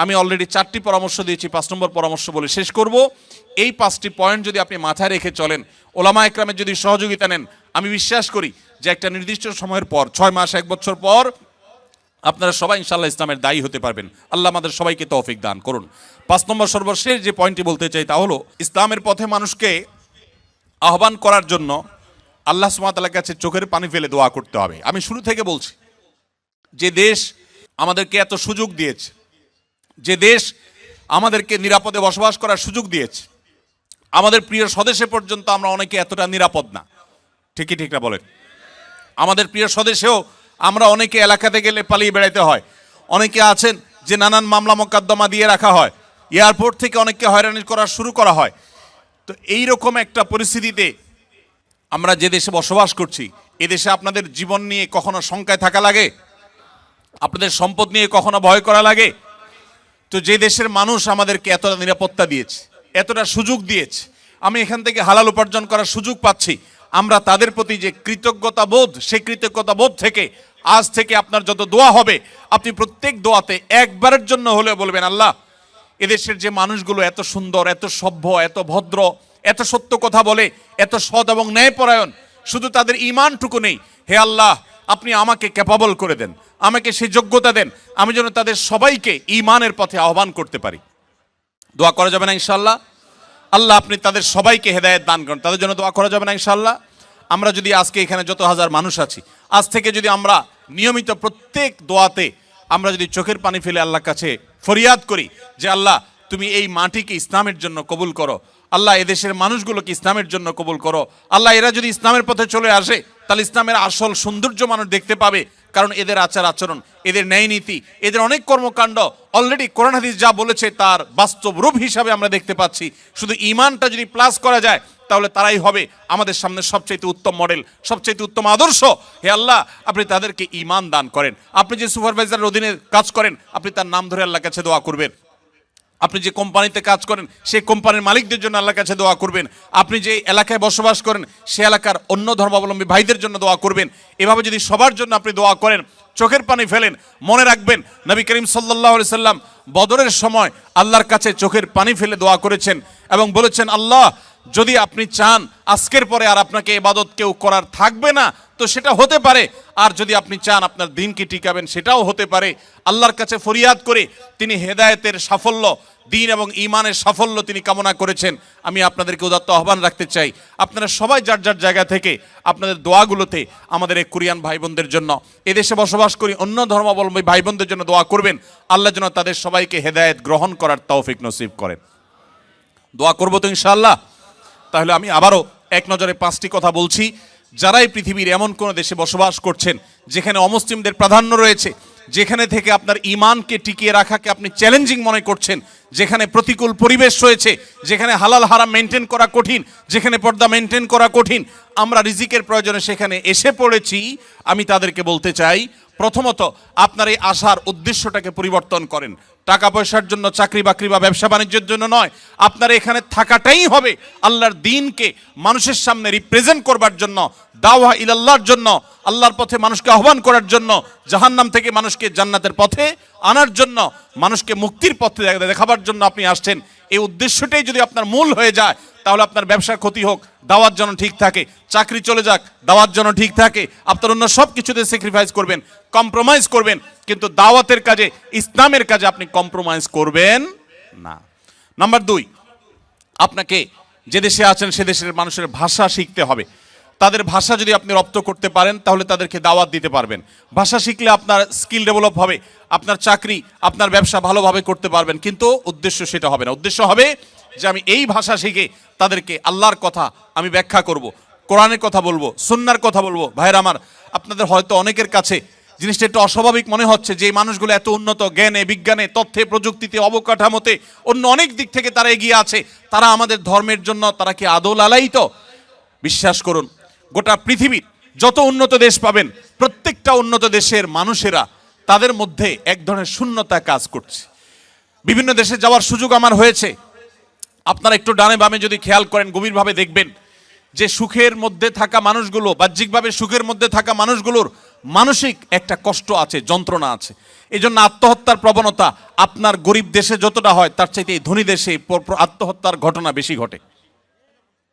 আমি অলরেডি 4টি পরামর্শ দিয়েছি, 5 নম্বর পরামর্শ বলে শেষ করব। এই 5টি পয়েন্ট যদি আপনি মাথায় রেখে চলেন, ওলামা একরামের যদি সহযোগিতা নেন, আমি বিশ্বাস করি যে একটা নির্দিষ্ট সময়ের পর, 6 মাস 1 বছর পর আপনারা সবাই ইনশাআল্লাহ ইসলামের দায়ী হতে পারবেন। আল্লাহ আমাদের সবাইকে তৌফিক দান করুন। 5 নম্বর সর্বশেষ যে পয়েন্টটি বলতে চাই তা হলো, ইসলামের পথে মানুষকে আহ্বান করার জন্য আল্লাহ সুবহানাহু ওয়া তাআলার কাছে চোখের পানি ফেলে দোয়া করতে হবে। আমি শুরু থেকে বলছি, যে দেশ আমাদেরকে এত সুযোগ দিয়েছে, যে দেশ আমাদেরকে নিরাপদে বসবাস করার সুযোগ দিয়েছে, আমাদের প্রিয় স্বদেশে পর্যন্ত আমরা অনেকে এতটা নিরাপদ না। ঠিকই ঠিক না বলেন? আমাদের প্রিয় স্বদেশেও আমরা অনেকে এলাকাতে গেলে পালিয়ে বেড়াইতে হয়, অনেকে আছেন যে নানান মামলা মোকদ্দমা দিয়ে রাখা হয়, এয়ারপোর্ট থেকে অনেককে হয়রানি করা শুরু করা হয়। তো এই রকম একটা পরিস্থিতিতে আমরা যে দেশে বসবাস করছি, এদেশে আপনাদের জীবন নিয়ে কখনো শঙ্কায় থাকা লাগে? আপনাদের সম্পদ নিয়ে কখনো ভয় করা লাগে? তো যে দেশের মানুষ আমাদেরকে এতটা নিরাপত্তা দিয়েছে, এতটা সুযোগ দিয়েছে, আমি এখান থেকে হালাল উপার্জন করার সুযোগ পাচ্ছি, আমরা তাদের প্রতি যে কৃতজ্ঞতা বোধ, সেই কৃতজ্ঞতা বোধ থেকে আজ থেকে আপনার যত দোয়া হবে, আপনি প্রত্যেক দোয়াতে একবারের জন্য হলেও বলবেন, আল্লাহ এদেশের যে মানুষগুলো এত সুন্দর, এত সভ্য, এত ভদ্র, এত সত্য কথা বলে, এত সৎ এবং ন্যায়পরায়ণ, শুধু তাদের ঈমানটুকু নেই, হে আল্লাহ আপনি আমাকে ক্যাপাবল করে দেন, আমাকে সেই যোগ্যতা দেন, আমি যেন তাদের সবাইকে ঈমানের পথে আহ্বান করতে পারি। দোয়া করা যাবে না ইনশাআল্লাহ? আল্লাহ আপনি তাদের সবাইকে হেদায়েত দান করেন, তাদের জন্য দোয়া করা যাবে না ইনশাআল্লাহ? আমরা যদি আজকে এখানে যত হাজার মানুষ আছি, আজ থেকে যদি আমরা নিয়মিত প্রত্যেক দোয়াতে আমরা যদি চোখের পানি ফেলে আল্লাহর কাছে ফরিয়াদ করি যে আল্লাহ তুমি এই মাটিকে ইসলামের জন্য কবুল করো, আল্লাহ এদেশের মানুষগুলোকে ইসলামের জন্য কবুল করো, আল্লাহ এরা যদি ইসলামের পথে চলে আসে তাহলে ইসলামের আসল সৌন্দর্য মানুষ দেখতে পাবে, কারণ এদের আচার আচরণ, এদের ন্যায় নীতি, এদের অনেক কর্মকাণ্ড অলরেডি কোরআন হাদিস যা বলেছে তার বাস্তব রূপ হিসাবে আমরা দেখতে পাচ্ছি। শুধু ঈমানটা যদি প্লাস করা যায় তাহলে তারাই হবে আমাদের সামনে সবচাইতে উত্তম মডেল, সবচাইতে উত্তম আদর্শ। হে আল্লাহ আপনি তাদেরকে ঈমান দান করেন। আপনি যে সুপারভাইজারের অধীনে কাজ করেন, আপনি তার নাম ধরে আল্লাহর কাছে দোয়া করবেন, আপনি যে কোম্পানিতে কাজ করেন সেই কোম্পানির মালিকদের জন্য আল্লাহর কাছে দোয়া করবেন। আপনি যে এলাকায় বসবাস করেন সে এলাকার অন্য ধর্মাবলম্বী ভাইদের জন্য দোয়া করবেন। এভাবে যদি সবার জন্য আপনি দোয়া করেন, চোখের পানি ফেলেন, মনে রাখবেন নবী করিম সাল্লাল্লাহু আলাইহি সাল্লাম বদরের সময় আল্লাহর কাছে চোখের পানি ফেলে দোয়া করেছেন এবং বলেছেন, আল্লাহ যদি আপনি চান আজকের পরে আর আপনাকে ইবাদত কেউ করার থাকবে না তো সেটা হতে পারে, আর যদি আপনি চান আপনার দিনকে টিকাবেন সেটাও হতে পারে। আল্লাহর কাছে ফরিয়াদ করে তিনি হেদায়েতের সাফল্য, দিন এবং ঈমানের সাফল্য তিনি কামনা করেছেন। আমি আপনাদেরকে উদাত্ত আহ্বান রাখতে চাই, আপনারা সবাই যার যার জায়গা থেকে আপনাদের দোয়াগুলোতে আমাদের এই কোরিয়ান ভাই বোনদের জন্য, এদেশে বসবাস করি অন্য ধর্মাবলম্বী ভাই বোনদের জন্য দোয়া করবেন। আল্লাহ যেন তাদের সবাইকে হেদায়েত গ্রহণ করার তৌফিক নসিব করেন। দোয়া করবো তো ইনশাআল্লাহ। তাহলে আমি আবারও এক নজরে 5টি কথা বলছি। যারাই পৃথিবীর এমন কোনো দেশে বসবাস করছেন যেখানে অমুসলিমদের প্রাধান্য রয়েছে, যেখানে থেকে আপনার ঈমানকে টিকিয়ে রাখাকে আপনি চ্যালেঞ্জিং মনে করছেন, যেখানে প্রতিকূল পরিবেশ রয়েছে, যেখানে হালাল হারাম মেনটেন করা কঠিন, যেখানে পর্দা মেনটেন করা কঠিন, আমরা রিজিকের প্রয়োজনে সেখানে এসে পড়েছি, আমি তাদেরকে বলতে চাই, প্রথমত আপনার এই আসার উদ্দেশ্যটাকে পরিবর্তন করেন। টাকা পয়সার জন্য, চাকরি বাকরি বা ব্যবসা বাণিজ্যের জন্য নয়, আপনার এখানে থাকাটাই হবে আল্লাহর দ্বীনকে মানুষের সামনে রিপ্রেজেন্ট করবার জন্য, দাওয়া ইলাল্লাহর জন্য, আল্লাহর পথে মানুষকে আহ্বান করার জন্য, জাহান্নাম থেকে মানুষকে জান্নাতের পথে আনার জন্য, মানুষকে মুক্তির পথে দেখাবার জন্য আপনি আসছেন। এই উদ্দেশ্যটাই যদি আপনার মূল হয়ে যায় তাহলে আপনার ব্যবসার ক্ষতি হোক, দাওয়াত যেন ঠিক থাকে, চাকরি চলে যাক, দাওয়াত যেন ঠিক থাকে, আপনার অন্য সব কিছুতে স্যাক্রিফাইস করবেন, কম্প্রোমাইজ করবেন, কিন্তু দাওয়াতের কাজে, ইসলামের কাজে আপনি কম্প্রোমাইজ করবেন না। নাম্বার 2, আপনাকে যে দেশে আছেন সে দেশের মানুষের ভাষা শিখতে হবে। তাদের ভাষা যদি আপনি রপ্ত করতে পারেন তাহলে তাদেরকে দাওয়াত দিতে পারবেন। ভাষা শিখলে আপনার স্কিল ডেভেলপ হবে, আপনার চাকরি, আপনার ব্যবসা ভালোভাবে করতে পারবেন। কিন্তু উদ্দেশ্য সেটা হবে না। উদ্দেশ্য হবে যে আমি এই ভাষা শিখে তাদেরকে আল্লাহর কথা আমি ব্যাখ্যা করব, কোরআনের কথা বলবো, সুন্নাহর কথা বলবো। ভাইরা আমার, আপনাদের হয়তো অনেকের কাছে জিনিসটা একটু অস্বাভাবিক মনে হচ্ছে যে এই মানুষগুলো এত উন্নত জ্ঞানে, বিজ্ঞানে, তথ্যে, প্রযুক্তিতে, অবকাঠামোতে, অন্য অনেক দিক থেকে তারা এগিয়ে আছে, তারা আমাদের ধর্মের জন্য তারা কি আদৌ লালায়িত? বিশ্বাস করুন, গোটা পৃথিবীর যত উন্নত দেশ পাবেন, প্রত্যেকটা উন্নত দেশের মানুষেরা তাদের মধ্যে এক ধরনের শূন্যতা কাজ করছে। বিভিন্ন দেশে যাওয়ার সুযোগ আমার হয়েছে। আপনারা একটু ডানে বামে যদি খেয়াল করেন, গভীরভাবে দেখবেন যে সুখের মধ্যে থাকা মানুষগুলো, বাহ্যিকভাবে সুখের মধ্যে থাকা মানুষগুলোর মানসিক একটা কষ্ট আছে, যন্ত্রণা আছে। এই জন্য আত্মহত্যার প্রবণতা আপনার গরিব দেশে যতটা হয় তার চাইতে এই ধনী দেশে আত্মহত্যার ঘটনা বেশি ঘটে।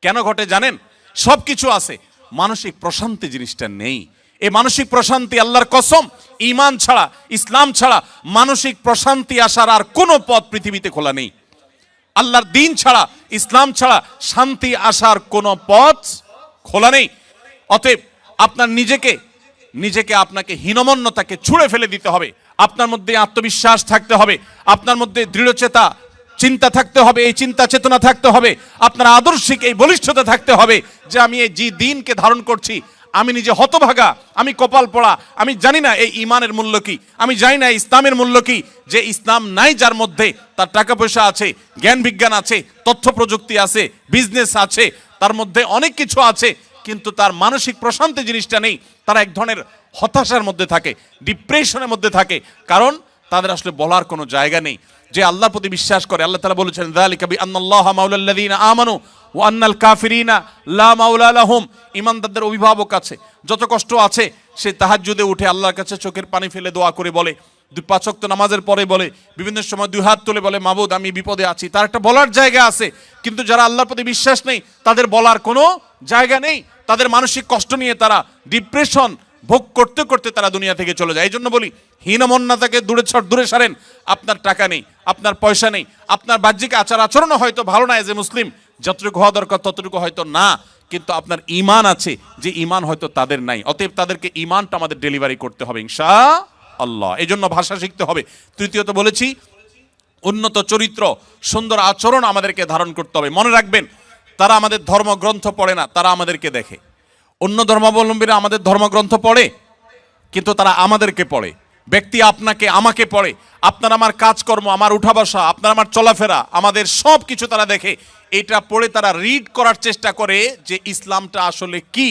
কেন ঘটে জানেন? সব কিছু আছে, মানসিক প্রশান্তি জিনিসটা নেই। এই মানসিক প্রশান্তি, আল্লাহর কসম, ঈমান ছাড়া, ইসলাম ছাড়া মানসিক প্রশান্তি আসার আর কোনো পথ পৃথিবীতে খোলা নেই। আল্লাহর দ্বীন ছাড়া, ইসলাম ছাড়া শান্তি আসার কোনো পথ খোলা নেই। অতএব আপনার নিজেকে আপনাকে হীনমন্যতাকে ছুঁড়ে ফেলে দিতে হবে। আপনার মধ্যে আত্মবিশ্বাস থাকতে হবে, আপনার মধ্যে দৃঢ়চেতা চিন্তা থাকতে হবে, এই চিন্তা চেতনা থাকতে হবে, আপনার আদর্শিক এই বলিষ্ঠতা থাকতে হবে যে আমি এই যে দিনকে ধারণ করছি, আমি নিজে হতভাগা, আমি কপাল পড়া, আমি জানি না এই ঈমানের মূল্য কি, আমি জানি না ইসলামের মূল্য কি। যে ইসলাম নাই যার মধ্যে, তার টাকা পয়সা আছে, জ্ঞান বিজ্ঞান আছে, তথ্য প্রযুক্তি আছে, বিজনেস আছে, তার মধ্যে অনেক কিছু আছে, কিন্তু তার মানসিক প্রশান্তি জিনিসটা নেই। তারা এক ধরনের হতাশার মধ্যে থাকে, ডিপ্রেশনের মধ্যে থাকে, কারণ তাদের আসলে বলার কোনো জায়গা নেই। যে আল্লাহর প্রতি বিশ্বাস করে, আল্লাহ তাআলা বলেছেন যালিকা বিআন্নাল্লাহা মাওলাল্লাযীনা আমানু ওয়া আন্নাল কাফিরিনা লা মাওলা লাহুম। ঈমানদারদের অভিভাবক আছে, যত কষ্ট আছে সে তাহাজ্জুদে উঠে আল্লাহর কাছে চোখের পানি ফেলে দোয়া করে বলে, 5 ওয়াক্ত নামাজের পরে বলে, বিভিন্ন সময় 2 হাত তুলে বলে, মাবুদ আমি বিপদে আছি। তার একটা বলার জায়গা আছে। কিন্তু যারা আল্লাহর প্রতি বিশ্বাস নেই তাদের বলার কোনো জায়গা নেই। তাদের মানসিক কষ্ট নিয়ে তারা ডিপ্রেশন ভোগ করতে করতে তারা দুনিয়া থেকে চলে যায়। এই জন্য বলি, হীনমন্যতাকে দূরে সারেন। আপনার টাকা নেই, আপনার পয়সা নেই, আপনার বাহ্যিক আচার আচরণও হয়তো ভালো না, এজ এ মুসলিম যতটুকু হওয়া দরকার ততটুকু হয়তো না, কিন্তু আপনার ঈমান আছে, যে ঈমান হয়তো তাদের নাই। অতএব তাদেরকে ঈমানটা আমাদের ডেলিভারি করতে হবে ইনশাআল্লাহ। এই জন্য ভাষা শিখতে হবে। তৃতীয়ত বলেছি, উন্নত চরিত্র, সুন্দর আচরণ আমাদেরকে ধারণ করতে হবে। মনে রাখবেন, তারা আমাদের ধর্মগ্রন্থ পড়ে না, তারা আমাদেরকে দেখে। অন্য ধর্মাবলম্বীরা আমাদের ধর্মগ্রন্থ পড়ে, কিন্তু তারা আমাদেরকে পড়ে। ব্যক্তি আপনাকে আমাকে পড়ে, আপনার আমার কাজকর্ম, আমার উঠা বসা, আপনার আমার চলাফেরা, আমাদের সব কিছু তারা দেখে। এটা পড়ে তারা রিড করার চেষ্টা করে যে ইসলামটা আসলে কি,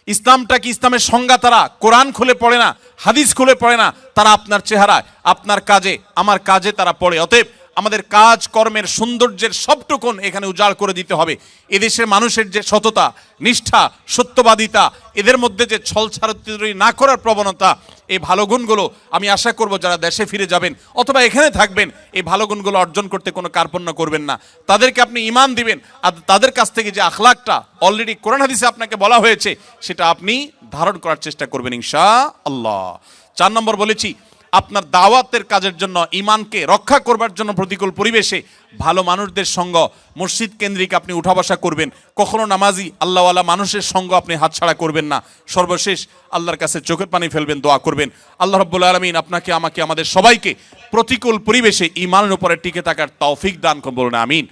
ইসলামটা কি, ইসলামের সংজ্ঞা তারা কোরআন খুলে পড়ে না, হাদিস খুলে পড়ে না, তারা আপনার চেহারায়, আপনার কাজে, আমার কাজে তারা পড়ে। অতএব আমাদের কাজ কর্মের সৌন্দর্যের সবটুকুন এখানে উজাড় করে দিতে হবে। এদেশের মানুষের যে সততা, নিষ্ঠা, সত্যবাদিতা, এদের মধ্যে যে ছলছাড়াছাড়ি না করার প্রবণতা, এই ভালো গুণগুলো আমি আশা করব যারা দেশে ফিরে যাবেন অথবা এখানে থাকবেন, এই ভালো গুণগুলো অর্জন করতে কোনো কার্পণ্য করবেন না। তাদেরকে আপনি ঈমান দিবেন, আর তাদের কাছ থেকে যে আখলাকটা অলরেডি কোরআন হাদিসে আপনাকে বলা হয়েছে সেটা আপনি ধারণ করার চেষ্টা করবেন ইনশাআল্লাহ। 4 নম্বর বলেছি, আপনার দাওয়াতের কাজের জন্য, ঈমানকে রক্ষা করবার জন্য প্রতিকূল পরিবেশে ভালো মানুষদের সঙ্গ, মসজিদ কেন্দ্রিক আপনি উঠা বসা করবেন। কখনো নামাজি আল্লাহওয়ালা মানুষের সঙ্গ আপনি হাতছাড়া করবেন না। সর্বশেষ আল্লাহর কাছে চোখের পানি ফেলবেন, দোয়া করবেন আল্লাহ রাব্বুল আলামিন আপনাকে, আমাকে, আমাদের সবাইকে প্রতিকূল পরিবেশে ঈমানের উপরে টিকে থাকার তৌফিক দান করুন, বলুন আমিন।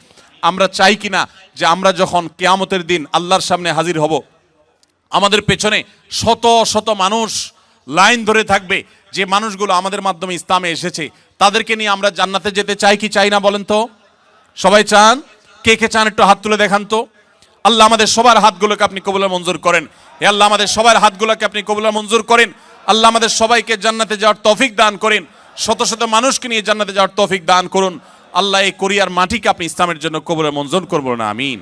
আমরা চাই কিনা যে আমরা যখন কিয়ামতের দিন আল্লাহর সামনে হাজির হব, আমাদের পেছনে শত শত মানুষ লাইন ধরে থাকবে, যে মানুষগুলো আমাদের মাধ্যমে ইসলামে এসেছে, তাদেরকে নিয়ে আমরা জান্নাতে যেতে চাই কি চাই না বলেন তো? সবাই চান? কে কে চান একটু হাত তুলে দেখান তো। আল্লাহ আমাদের সবার হাতগুলোকে আপনি কবুল মঞ্জুর করেন। হে আল্লাহ, আমাদের সবার হাতগুলোকে আপনি কবুল মঞ্জুর করেন। আল্লাহ আমাদের সবাইকে জান্নাতে যাওয়ার তৌফিক দান করেন। শত শত মানুষকে নিয়ে জান্নাতে যাওয়ার তৌফিক দান করুন। আল্লাহ এই কোরিয়ার মাটিকে আপনি ইসলামের জন্য কবুল মঞ্জুর করবেন, আমিন।